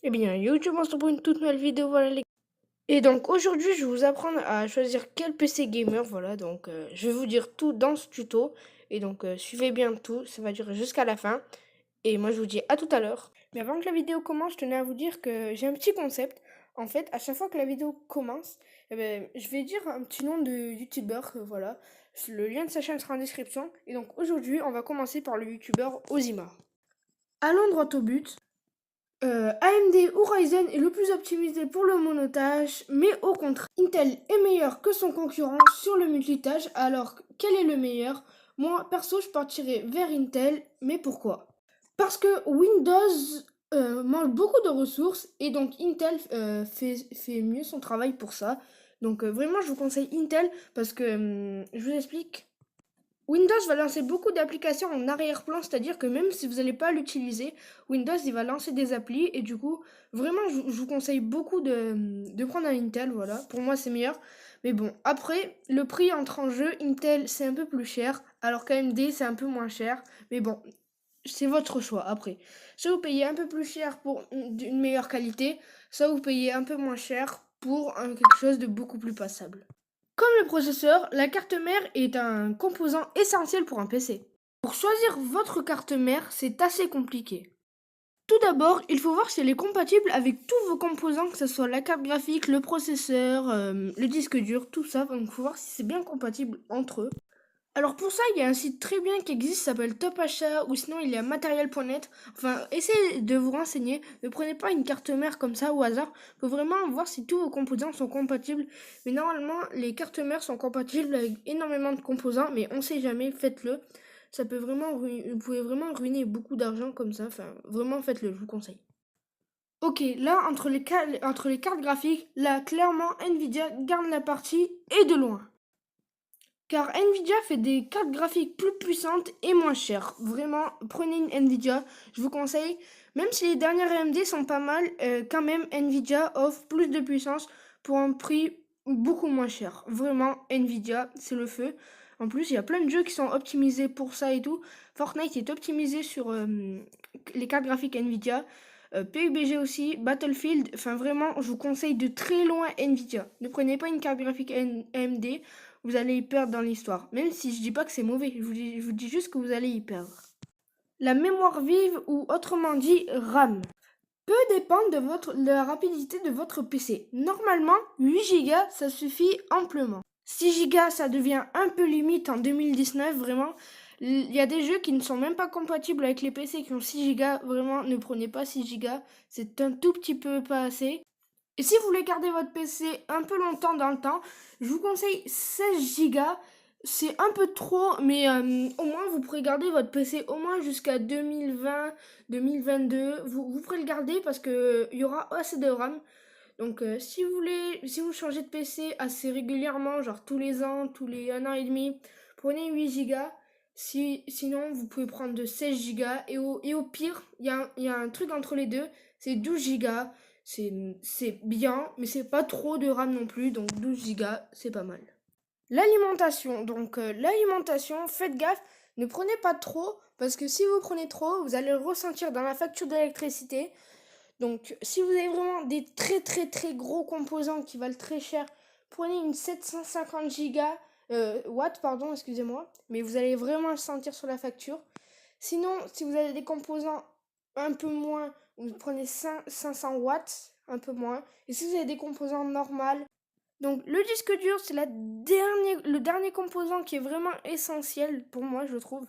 Eh bien, YouTube, on se retrouve pour une toute nouvelle vidéo, voilà les. Et donc aujourd'hui, je vais vous apprendre à choisir quel PC gamer, voilà. Donc je vais vous dire tout dans ce tuto. Et donc suivez bien tout, ça va durer jusqu'à la fin. Et moi, je vous dis à tout à l'heure. Mais avant que la vidéo commence, je tenais à vous dire que j'ai un petit concept. En fait, à chaque fois que la vidéo commence, eh ben, je vais dire un petit nom de youtubeur, voilà. Le lien de sa chaîne sera en description. Et donc aujourd'hui, on va commencer par le youtubeur Ozima. Allons droit au but. AMD ou Ryzen est le plus optimisé pour le monotage, mais au contraire, Intel est meilleur que son concurrent sur le multitâche. Alors, quel est le meilleur? Moi, perso, je partirais vers Intel, mais pourquoi? Parce que Windows mange beaucoup de ressources et donc Intel fait mieux son travail pour ça. Donc vraiment, je vous conseille Intel parce que, je vous explique. Windows va lancer beaucoup d'applications en arrière-plan, c'est-à-dire que même si vous n'allez pas l'utiliser, Windows il va lancer des applis et du coup, vraiment, je vous conseille beaucoup de prendre un Intel, voilà. Pour moi, c'est meilleur. Mais bon, après, le prix entre en jeu, Intel c'est un peu plus cher, alors qu'AMD c'est un peu moins cher. Mais bon, c'est votre choix après. Soit vous payez un peu plus cher pour une meilleure qualité, soit vous payez un peu moins cher pour quelque chose de beaucoup plus passable. Comme le processeur, la carte mère est un composant essentiel pour un PC. Pour choisir votre carte mère, c'est assez compliqué. Tout d'abord, il faut voir si elle est compatible avec tous vos composants, que ce soit la carte graphique, le processeur, le disque dur, tout ça. Donc il faut voir si c'est bien compatible entre eux. Alors pour ça, il y a un site très bien qui existe, s'appelle Top Achat, ou sinon il y a matériel.net. Enfin, essayez de vous renseigner. Ne prenez pas une carte mère comme ça au hasard. Il faut vraiment voir si tous vos composants sont compatibles. Mais normalement, les cartes mères sont compatibles avec énormément de composants, mais on sait jamais, faites-le. Ça peut vraiment vous pouvez vraiment ruiner beaucoup d'argent comme ça. Enfin, vraiment faites-le, je vous conseille. Ok, là, entre les cartes graphiques, là, clairement, Nvidia gagne la partie et de loin. Car Nvidia fait des cartes graphiques plus puissantes et moins chères. Vraiment, prenez une Nvidia, je vous conseille. Même si les dernières AMD sont pas mal, quand même Nvidia offre plus de puissance pour un prix beaucoup moins cher. Vraiment, Nvidia, c'est le feu. En plus, il y a plein de jeux qui sont optimisés pour ça et tout. Fortnite est optimisé sur les cartes graphiques Nvidia. PUBG aussi, Battlefield, enfin vraiment, je vous conseille de très loin Nvidia. Ne prenez pas une carte graphique AMD, vous allez y perdre dans l'histoire. Même si je dis pas que c'est mauvais, je vous dis juste que vous allez y perdre. La mémoire vive ou autrement dit RAM peut dépendre de la rapidité de votre PC. Normalement, 8 Go ça suffit amplement. 6 Go ça devient un peu limite en 2019, vraiment. Il y a des jeux qui ne sont même pas compatibles avec les PC qui ont 6 Go. Vraiment, ne prenez pas 6 Go. C'est un tout petit peu pas assez. Et si vous voulez garder votre PC un peu longtemps dans le temps, je vous conseille 16 Go. C'est un peu trop, mais au moins vous pourrez garder votre PC au moins jusqu'à 2020, 2022. Vous pourrez le garder parce que il y aura assez de RAM. Donc si vous changez de PC assez régulièrement, genre tous les ans, tous les 1 an et demi, prenez 8 Go. Sinon, vous pouvez prendre de 16 Go. Et au pire, il y a un truc entre les deux, c'est 12 Go. C'est bien, mais c'est pas trop de RAM non plus, donc 12 Go, c'est pas mal. L'alimentation, donc l'alimentation, faites gaffe, ne prenez pas trop, parce que si vous prenez trop, vous allez le ressentir dans la facture d'électricité. Donc si vous avez vraiment des très très très gros composants qui valent très cher, prenez une 750 watts, pardon, excusez-moi, mais vous allez vraiment le sentir sur la facture. Sinon, si vous avez des composants un peu moins, vous prenez 500 watts, un peu moins. Et si vous avez des composants normaux, donc le disque dur, c'est le dernier composant qui est vraiment essentiel pour moi, je trouve.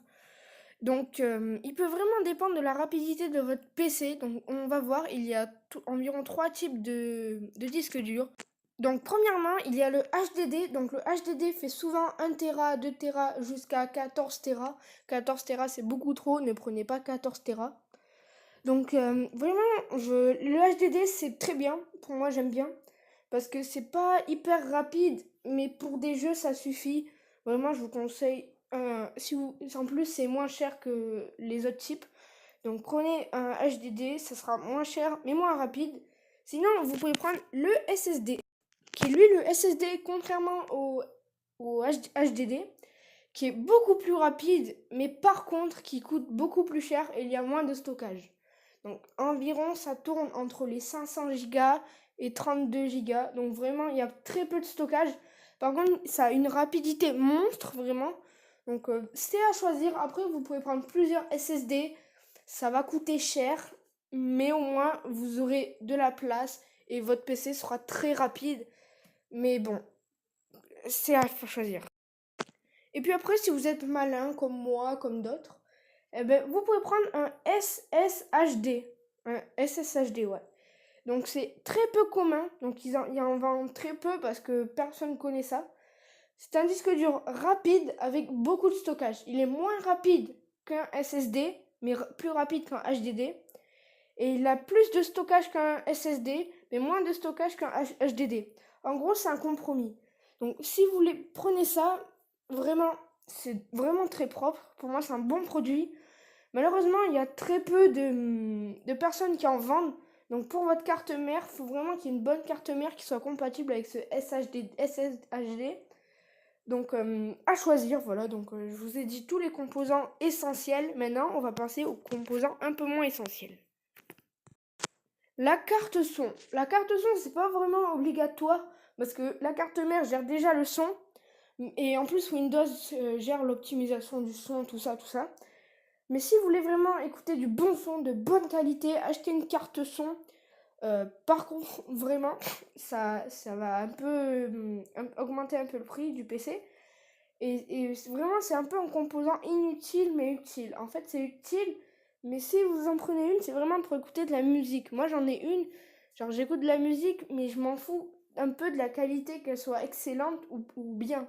Donc il peut vraiment dépendre de la rapidité de votre PC. Donc on va voir, il y a environ trois types de disques durs. Donc premièrement, il y a le HDD. Donc le HDD fait souvent 1 Tera, 2 Tera jusqu'à 14 Tera. 14 Tera c'est beaucoup trop, ne prenez pas 14 Tera. Donc vraiment, le HDD c'est très bien, pour moi j'aime bien, parce que c'est pas hyper rapide, mais pour des jeux ça suffit. Vraiment je vous conseille, en plus c'est moins cher que les autres types, donc prenez un HDD, ça sera moins cher mais moins rapide. Sinon vous pouvez prendre le SSD, qui lui le SSD contrairement au HDD, qui est beaucoup plus rapide, mais par contre qui coûte beaucoup plus cher et il y a moins de stockage. Donc environ ça tourne entre les 500 Go et 32 Go. Donc vraiment il y a très peu de stockage. Par contre ça a une rapidité monstre vraiment. Donc c'est à choisir. Après vous pouvez prendre plusieurs SSD. Ça va coûter cher, mais au moins vous aurez de la place et votre PC sera très rapide. Mais bon, c'est à choisir. Et puis après, si vous êtes malin comme moi, comme d'autres, eh ben, vous pouvez prendre un SSHD. Un SSHD, ouais. Donc c'est très peu commun. Donc ils en vendent très peu parce que personne ne connaît ça. C'est un disque dur rapide avec beaucoup de stockage. Il est moins rapide qu'un SSD, mais plus rapide qu'un HDD. Et il a plus de stockage qu'un SSD, mais moins de stockage qu'un HDD. En gros, c'est un compromis. Donc si vous voulez, prenez ça. Vraiment, c'est vraiment très propre. Pour moi, c'est un bon produit. Malheureusement, il y a très peu de personnes qui en vendent. Donc pour votre carte mère, il faut vraiment qu'il y ait une bonne carte mère qui soit compatible avec ce SSHD. Donc à choisir, voilà. Donc je vous ai dit tous les composants essentiels. Maintenant, on va passer aux composants un peu moins essentiels. La carte son. La carte son, c'est pas vraiment obligatoire parce que la carte mère gère déjà le son. Et en plus, Windows gère l'optimisation du son, tout ça, tout ça. Mais si vous voulez vraiment écouter du bon son, de bonne qualité, achetez une carte son. Par contre, vraiment, ça va un peu augmenter un peu le prix du PC. Et vraiment, c'est un peu un composant inutile, mais utile. En fait, c'est utile, mais si vous en prenez une, c'est vraiment pour écouter de la musique. Moi, j'en ai une, genre j'écoute de la musique, mais je m'en fous un peu de la qualité, qu'elle soit excellente ou bien.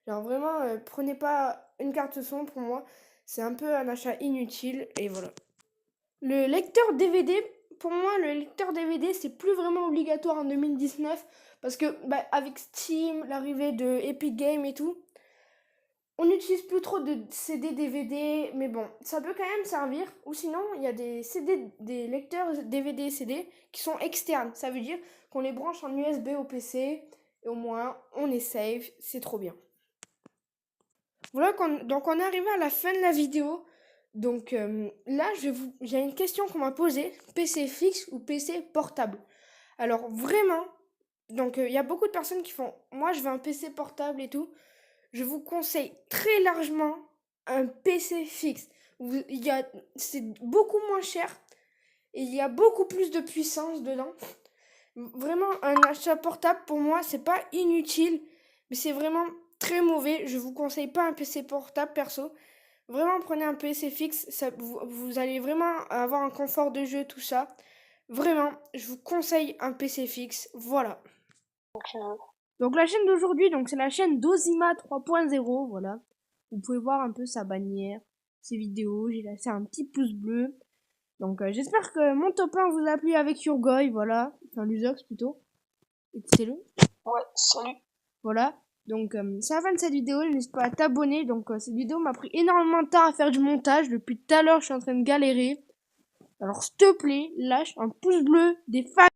Genre vraiment, prenez pas une carte son pour moi. C'est un peu un achat inutile et voilà. Le lecteur DVD, pour moi, le lecteur DVD, c'est plus vraiment obligatoire en 2019 parce que avec Steam, l'arrivée de Epic Games et tout, on n'utilise plus trop de CD DVD, mais bon, ça peut quand même servir. Ou sinon, il y a des CD, des lecteurs DVD et CD qui sont externes. Ça veut dire qu'on les branche en USB au PC et au moins on est safe, c'est trop bien. Voilà, donc on est arrivé à la fin de la vidéo. Donc là, j'ai une question qu'on m'a posée. PC fixe ou PC portable? Alors vraiment, donc il y a beaucoup de personnes qui font, moi je veux un PC portable et tout. Je vous conseille très largement un PC fixe. C'est beaucoup moins cher et il y a beaucoup plus de puissance dedans. Vraiment, un achat portable pour moi, c'est pas inutile, mais c'est vraiment très mauvais. Je vous conseille pas un PC portable perso. Vraiment, prenez un PC fixe. Vous allez vraiment avoir un confort de jeu, tout ça. Vraiment, je vous conseille un PC fixe. Voilà. Donc la chaîne d'aujourd'hui, c'est la chaîne d'Ozima 3.0. Voilà. Vous pouvez voir un peu sa bannière, ses vidéos. J'ai laissé un petit pouce bleu. Donc j'espère que mon top 1 vous a plu avec Urgoy. Voilà. Enfin, Luzox plutôt. Écoutez-le. Ouais, salut. Voilà. Donc c'est la fin de cette vidéo, n'hésite pas à t'abonner. Donc cette vidéo m'a pris énormément de temps à faire du montage. Depuis tout à l'heure, je suis en train de galérer. Alors s'il te plaît, lâche un pouce bleu, des fans.